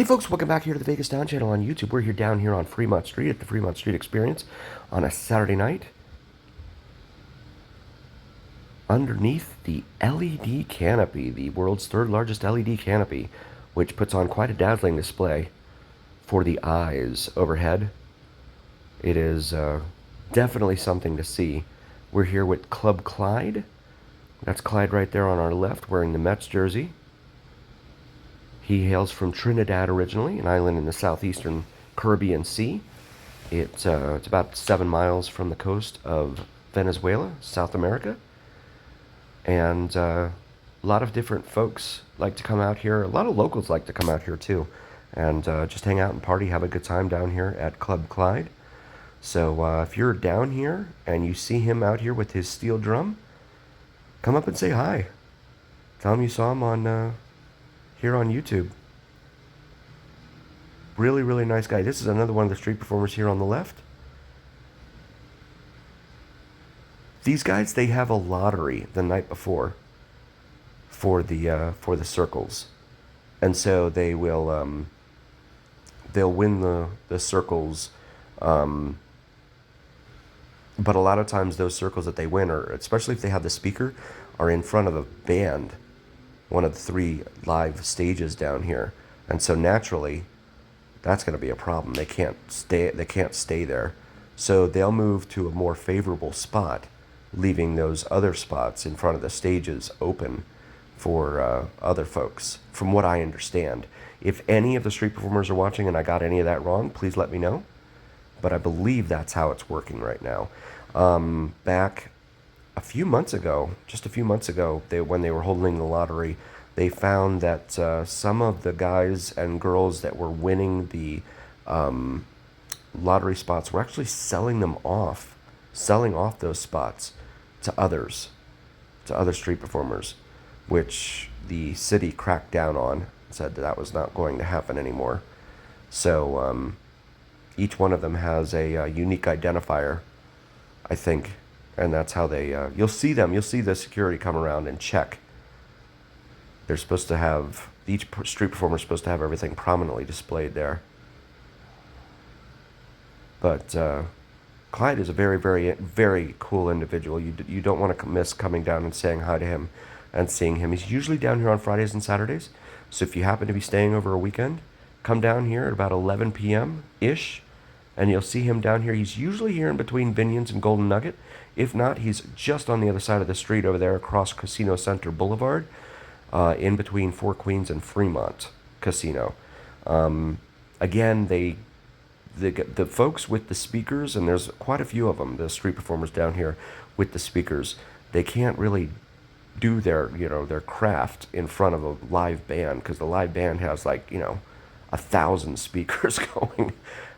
Hey folks, welcome back here to the Vegas Down channel on YouTube. We're here down here on Fremont Street at the Fremont Street Experience on a Saturday night. Underneath the LED canopy, the world's third largest LED canopy, which puts on quite a dazzling display for the eyes overhead. It is definitely something to see. We're here with Club Clyde. That's Clyde right there on our left wearing the Mets jersey. He hails from Trinidad originally, an island in the southeastern Caribbean Sea. It's about 7 miles from the coast of Venezuela, South America. And a lot of different folks like to come out here. A lot of locals like to come out here too. And just hang out and party, have a good time down here at Club Clyde. So if you're down here and you see him out here with his steel drum, come up and say hi. Tell him you saw him on here on YouTube. Really, really nice guy. This is another one of the street performers here on the left. These guys, they have a lottery the night before for the circles, and so they will they'll win the circles. But a lot of times those circles that they win are, especially if they have the speaker, are in front of a band, one of the 3 live stages down here. And so naturally, that's going to be a problem. They can't stay there. So they'll move to a more favorable spot, leaving those other spots in front of the stages open for other folks, from what I understand. If any of the street performers are watching and I got any of that wrong, please let me know. But I believe that's how it's working right now. Back a few months ago, when they were holding the lottery, they found that some of the guys and girls that were winning the lottery spots were actually selling off those spots to other street performers, which the city cracked down on, said that was not going to happen anymore. So each one of them has a unique identifier, I think, and that's how they, you'll see the security come around and check. They're supposed to have, each street performer is supposed to have everything prominently displayed there. But Clyde is a very, very, very cool individual. You don't want to miss coming down and saying hi to him and seeing him. He's usually down here on Fridays and Saturdays. So if you happen to be staying over a weekend, come down here at about 11 p.m.-ish, and you'll see him down here. He's usually here in between Binions and Golden Nugget. If not, he's just on the other side of the street over there across Casino Center Boulevard, in between Four Queens and Fremont Casino. Again, the folks with the speakers, and there's quite a few of them, the street performers down here with the speakers, they can't really do their craft in front of a live band, because the live band has 1,000 speakers going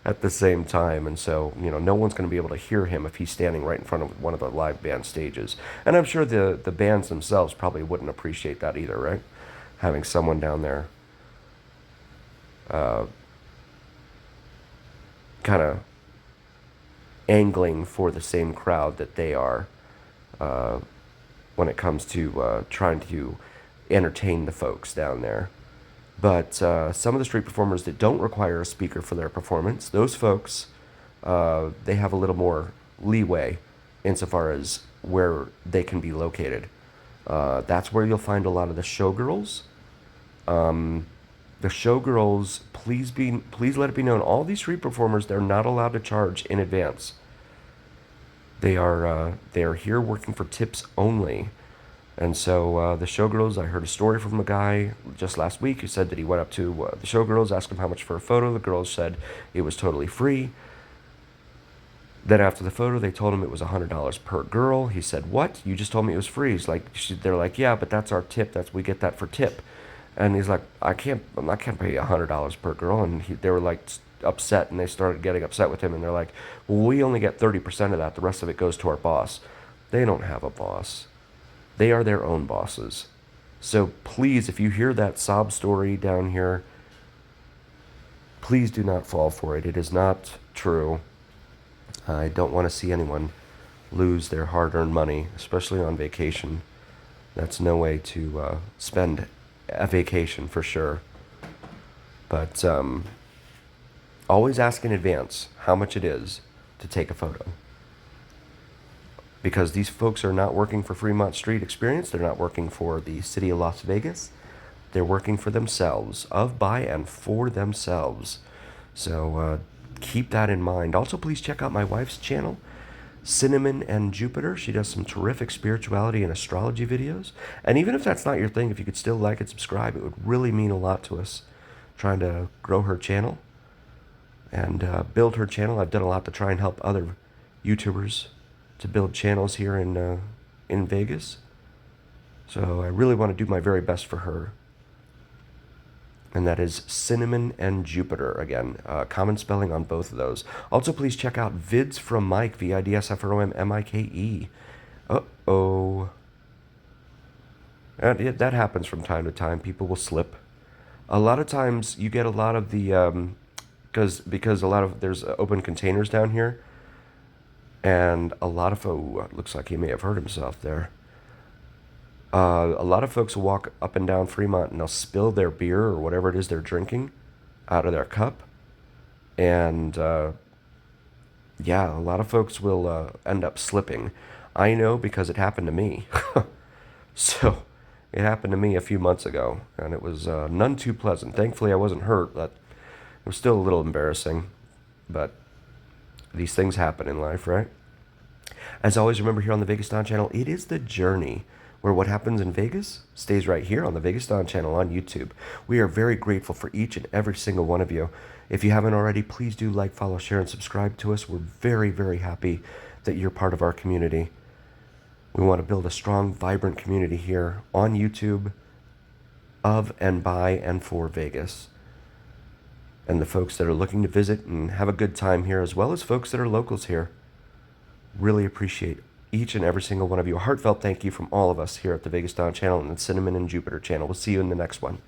at the same time, and so no one's going to be able to hear him if he's standing right in front of one of the live band stages. And I'm sure the bands themselves probably wouldn't appreciate that either, right? Having someone down there kind of angling for the same crowd that they are when it comes to trying to entertain the folks down there. But some of the street performers that don't require a speaker for their performance, those folks, they have a little more leeway insofar as where they can be located. That's where you'll find a lot of the showgirls. The showgirls, please let it be known, all these street performers, they're not allowed to charge in advance. They are here working for tips only. And so the showgirls, I heard a story from a guy just last week who said that he went up to the showgirls, asked them how much for a photo. The girls said it was totally free. Then after the photo, they told him it was $100 per girl. He said, "What? You just told me it was free." They're like, "Yeah, but that's our tip. We get that for tip." And he's like, I can't pay $100 per girl. And they were like upset, and they started getting upset with him. And they're like, "Well, we only get 30% of that. The rest of it goes to our boss." They don't have a boss. They are their own bosses. So please, if you hear that sob story down here, please do not fall for it. It is not true. I don't want to see anyone lose their hard-earned money, especially on vacation. That's no way to spend a vacation for sure. But always ask in advance how much it is to take a photo. Because these folks are not working for Fremont Street Experience. They're not working for the city of Las Vegas. They're working for themselves, of, by, and for themselves. So keep that in mind. Also, please check out my wife's channel, Cinnamon and Jupiter. She does some terrific spirituality and astrology videos. And even if that's not your thing, if you could still like and subscribe, it would really mean a lot to us trying to grow her channel and build her channel. I've done a lot to try and help other YouTubers to build channels here in Vegas. So I really want to do my very best for her. And that is Cinnamon and Jupiter. Again, common spelling on both of those. Also, please check out Vids from Mike, VIDSFROMMIKE. Uh-oh. That happens from time to time. People will slip. A lot of times you get a lot of the, because a lot of, there's open containers down here. And a lot of, oh, looks like he may have hurt himself there. A lot of folks will walk up and down Fremont and they'll spill their beer or whatever it is they're drinking out of their cup. And yeah, a lot of folks will end up slipping. I know because it happened to me. So it happened to me a few months ago, and it was none too pleasant. Thankfully, I wasn't hurt, but it was still a little embarrassing. But these things happen in life, right? As always, remember here on the Vegas Don channel, it is the journey where what happens in Vegas stays right here on the Vegas Don channel on YouTube. We are very grateful for each and every single one of you. If you haven't already, please do like, follow, share, and subscribe to us. We're very, very happy that you're part of our community. We want to build a strong, vibrant community here on YouTube of and by and for Vegas. And the folks that are looking to visit and have a good time here, as well as folks that are locals here. Really appreciate each and every single one of you. A heartfelt thank you from all of us here at the Vegas Don channel and the Cinnamon and Jupiter channel. We'll see you in the next one.